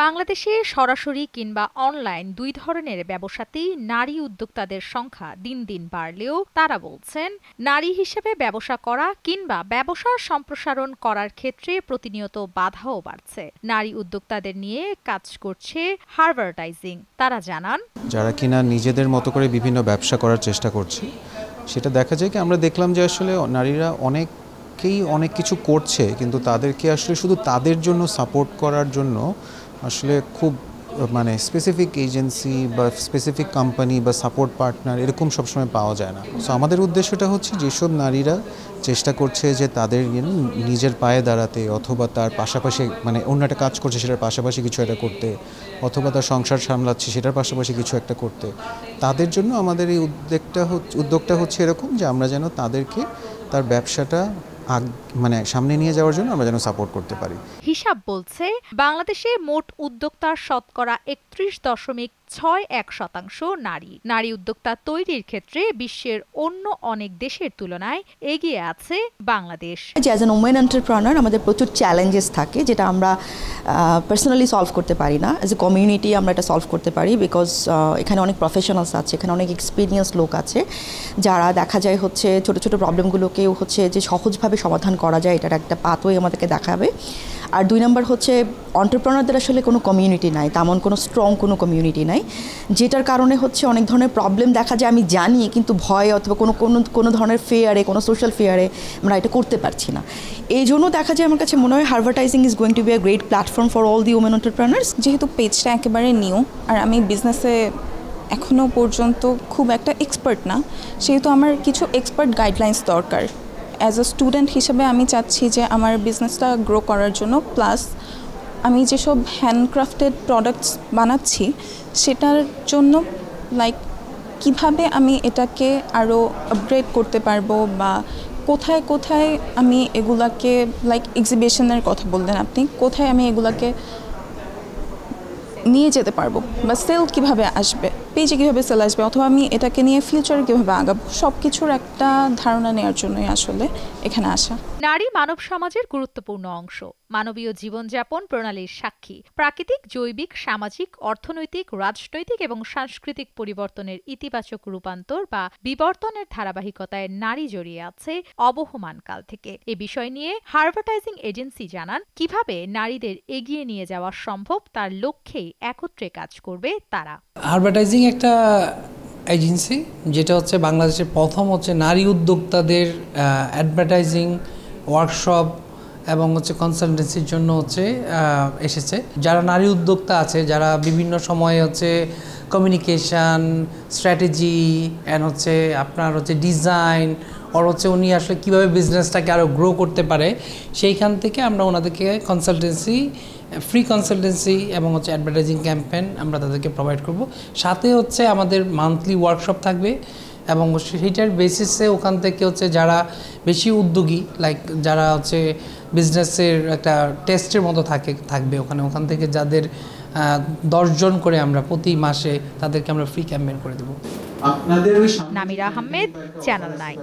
বাংলাদেশে সরাসরি কিংবা অনলাইন দুই ধরনের ব্যবসাতেই নারী উদ্যোক্তাদের সংখ্যা দিন দিন বাড়লেও তারা বলছেন, নারী হিসেবে ব্যবসা করা কিংবা ব্যবসার সম্প্রসারণ করার ক্ষেত্রে প্রতিনিয়ত বাধাও বাড়ছে। নারী উদ্যোক্তাদের নিয়ে কাজ করছে হারভার্টাইজিং। তারা জানান, যারা কিনা নিজেদের মতো করে বিভিন্ন ব্যবসা করার চেষ্টা করছে, সেটা দেখা যায় কি আমরা দেখলাম যে আসলে নারীরা অনেক কিছু করছে, কিন্তু তাদেরকে আসলে শুধু তাদের জন্য সাপোর্ট করার জন্য আসলে খুব স্পেসিফিক এজেন্সি বা স্পেসিফিক কোম্পানি বা সাপোর্ট পার্টনার এরকম সবসময় পাওয়া যায় না। সো আমাদের উদ্দেশ্যটা হচ্ছে যেসব নারীরা চেষ্টা করছে যে তাদের নিজের পায়ে দাঁড়াতে, অথবা তার পাশাপাশি অন্য একটা কাজ করছে সেটার পাশাপাশি কিছু একটা করতে, অথবা তার সংসার সামলাচ্ছে সেটার পাশাপাশি কিছু একটা করতে, তাদের জন্য আমাদের এই উদ্যোগটা হচ্ছে এরকম যে আমরা যেন তাদেরকে তার ব্যবসাটা সামনে নিয়ে যাওয়ার জন্য আমরা যেন সাপোর্ট করতে পারি। হিসাব বলছে বাংলাদেশে মোট উদ্যোক্তার শতকরা 31.61% নারী। নারী উদ্যোক্তা তৈরির ক্ষেত্রে বিশ্বের অন্য অনেক দেশের তুলনায় এগিয়ে আছে Bangladesh. As an women entrepreneur আমাদের প্রচুর চ্যালেঞ্জেস থাকে, যেটা আমরা পার্সোনালি সলভ করতে পারি না। অ্যাজ এ কমিউনিটি আমরা এটা সলভ করতে পারি, বিকজ এখানে অনেক প্রফেশনালস আছে, এখানে অনেক এক্সপিরিয়েন্স লোক আছে, যারা দেখা যায় হচ্ছে ছোট ছোট প্রবলেমগুলোকেও হচ্ছে যে সহজভাবে সমাধান করা যায়, এটার একটা পাথওয়ে আমাদেরকে দেখাবে। আর 2 নম্বর হচ্ছে এন্টারপ্রেনারদের আসলে কোনো কমিউনিটি নাই, তেমন কোনো স্ট্রং কোনো কমিউনিটি নাই, যেটার কারণে হচ্ছে অনেক ধরনের প্রবলেম দেখা যায় আমি জানি, কিন্তু ভয় অথবা কোনো ধরনের ফেয়ারে, কোনো সোশ্যাল ফেয়ারে আমরা এটা করতে পারছি না। এই জন্য দেখা যায় আমার কাছে মনে হয় advertising is going to be a great platform for all the women entrepreneurs. যেহেতু পেজটা একেবারে নিউ আর আমি বিজনেসে এখনও পর্যন্ত খুব একটা এক্সপার্ট না, সেহেতু আমার কিছু এক্সপার্ট গাইডলাইন্স দরকার। অ্যাজ আ স্টুডেন্ট হিসেবে আমি চাচ্ছি যে আমার বিজনেসটা গ্রো করার জন্য, প্লাস আমি যেসব হ্যান্ডক্রাফটেড প্রোডাক্টস বানাচ্ছি সেটার জন্য কিভাবে আমি এটাকে আরও আপগ্রেড করতে পারবো, বা কোথায় কোথায় আমি এগুলাকে এক্সিবিশনের কথা বললেন আপনি, কোথায় আমি এগুলাকে নিয়ে যেতে পারবো, বা সেল কিভাবে আসবে, পেজে কীভাবে সেল আসবে, অথবা আমি এটাকে নিয়ে ফিউচারে কীভাবে আগাবো, সব কিছুর একটা ধারণা নেওয়ার জন্যই আসলে এখানে আসা। নারী মানব সমাজের গুরুত্বপূর্ণ অংশ, মানবীয় জীবনযাপন প্রণালীর সাক্ষী। প্রাকৃতিক, জৈবিক, সামাজিক, অর্থনৈতিক, রাজনৈতিক এবং সাংস্কৃতিক পরিবর্তনের ইতিবাচক রূপান্তর বা বিবর্তনের ধারাবাহিকতায় নারী জড়িয়ে আছে অবহমান কাল থেকে। এ বিষয় নিয়ে হারভার্টাইজিং এজেন্সি জানান, কিভাবে নারীদের এগিয়ে নিয়ে যাওয়া সম্ভব তার লক্ষ্যেই একত্রে কাজ করবে তারা। হারভার্টাইজিং একটা এজেন্সি যেটা হচ্ছে বাংলাদেশের প্রথম হচ্ছে নারী উদ্যোক্তাদের অ্যাডভার্টাইজিং ওয়ার্কশপ এবং হচ্ছে কনসালটেন্সির জন্য হচ্ছে এসেছে। যারা নারী উদ্যোক্তা আছে, যারা বিভিন্ন সময়ে হচ্ছে কমিউনিকেশান স্ট্র্যাটেজি অ্যান্ড হচ্ছে আপনার হচ্ছে ডিজাইন ওর হচ্ছে উনি আসলে কীভাবে বিজনেসটাকে আরও গ্রো করতে পারে, সেইখান থেকে আমরা ওনাদেরকে কনসালটেন্সি, ফ্রি কনসালটেন্সি এবং হচ্ছে অ্যাডভার্টাইজিং ক্যাম্পেইন আমরা তাদেরকে প্রোভাইড করব। সাথে হচ্ছে আমাদের মান্থলি ওয়ার্কশপ থাকবে এবং সেইটার বেসিসে ওখান থেকে হচ্ছে যারা বেশি উদ্যোগী, যারা হচ্ছে বিজনেসের একটা টেস্টের মতো থাকবে ওখান থেকে যাদের 10 জন করে আমরা প্রতি মাসে তাদেরকে আমরা ফ্রি ক্যাম্পেইন করে দেবো। নামিরা আহমেদ, চ্যানেল 9।